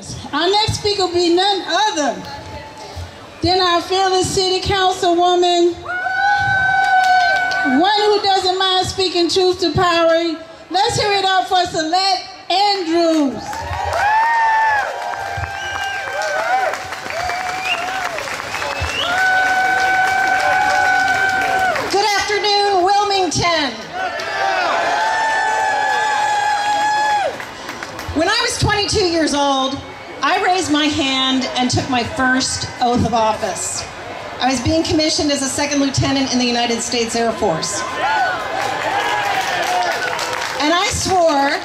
Yes. Our next speaker will be none other than our fearless city councilwoman, one who doesn't mind speaking truth to power. Let's hear it up for Celeste Andrews. Good afternoon, Wilmington. When I was 22 years old, I raised my hand and took my first oath of office. I was being commissioned as a second lieutenant in the United States Air Force. And I swore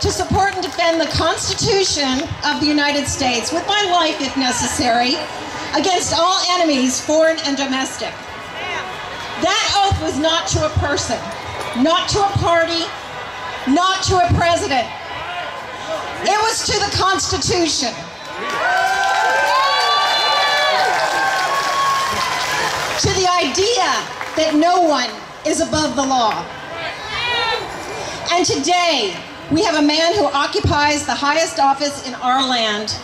to support and defend the Constitution of the United States with my life, if necessary, against all enemies, foreign and domestic. That oath was not to a person, not to a party, not to a president. It was to the Constitution. To the idea that no one is above the law. And today, we have a man who occupies the highest office in our land,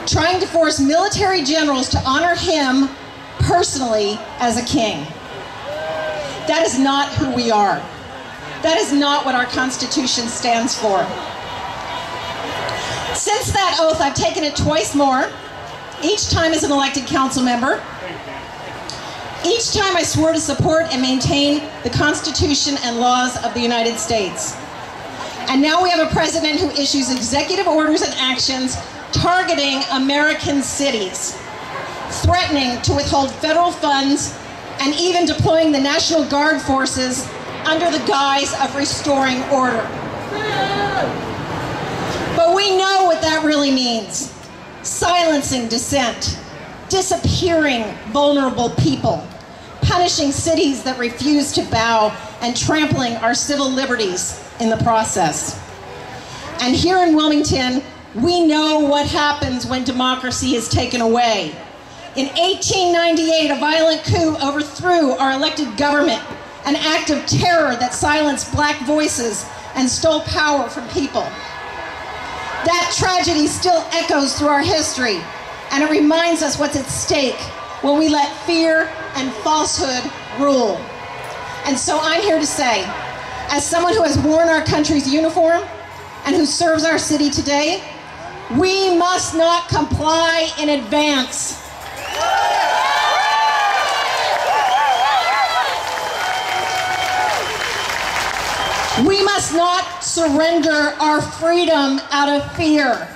trying to force military generals to honor him personally as a king. That is not who we are. That is not what our Constitution stands for. Since that oath, I've taken it twice more, each time as an elected council member. Each time I swore to support and maintain the Constitution and laws of the United States. And now we have a president who issues executive orders and actions targeting American cities, threatening to withhold federal funds, and even deploying the National Guard forces under the guise of restoring order. But we know what that really means. Silencing dissent, disappearing vulnerable people, punishing cities that refuse to bow, and trampling our civil liberties in the process. And here in Wilmington, we know what happens when democracy is taken away. In 1898, a violent coup overthrew our elected government, an act of terror that silenced black voices and stole power from people. That tragedy still echoes through our history, and it reminds us what's at stake when we let fear and falsehood rule. And so I'm here to say, as someone who has worn our country's uniform and who serves our city today, we must not comply in advance. We must not surrender our freedom out of fear.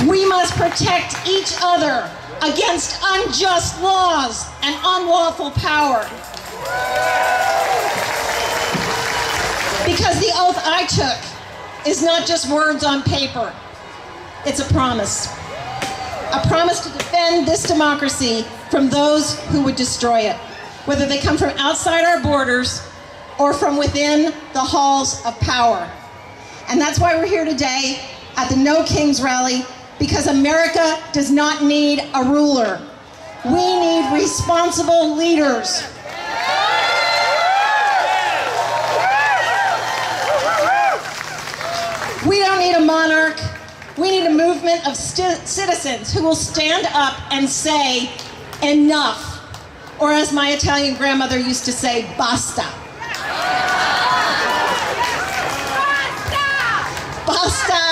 We must protect each other against unjust laws and unlawful power. Because the oath I took is not just words on paper. It's a promise. A promise to defend this democracy from those who would destroy it, whether they come from outside our borders or from within the halls of power. And that's why we're here today at the No Kings rally, because America does not need a ruler. We need responsible leaders. We don't need a monarch. We need a movement of citizens who will stand up and say, enough. Or as my Italian grandmother used to say, basta. Basta!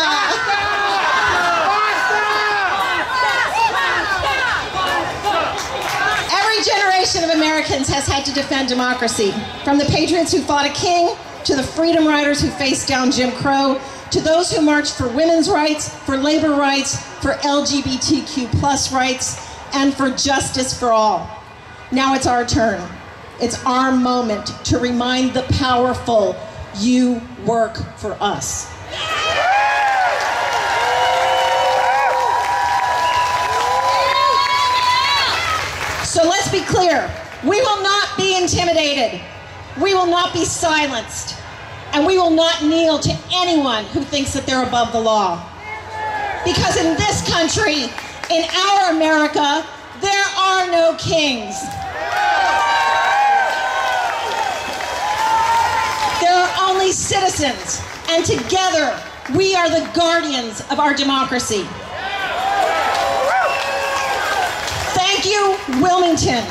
Every generation of Americans has had to defend democracy, from the patriots who fought a king, to the freedom riders who faced down Jim Crow, to those who marched for women's rights, for labor rights, for LGBTQ+ rights, and for justice for all. Now it's our turn. It's our moment to remind the powerful, you work for us. So let's be clear. We will not be intimidated. We will not be silenced. And we will not kneel to anyone who thinks that they're above the law. Because in this country, in our America, there are no kings. There are only citizens, and together We are the guardians of our democracy. Thank you, Wilmington.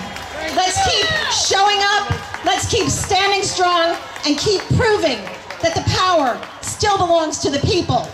Let's keep showing up, let's keep standing strong, and keep proving that the power still belongs to the people.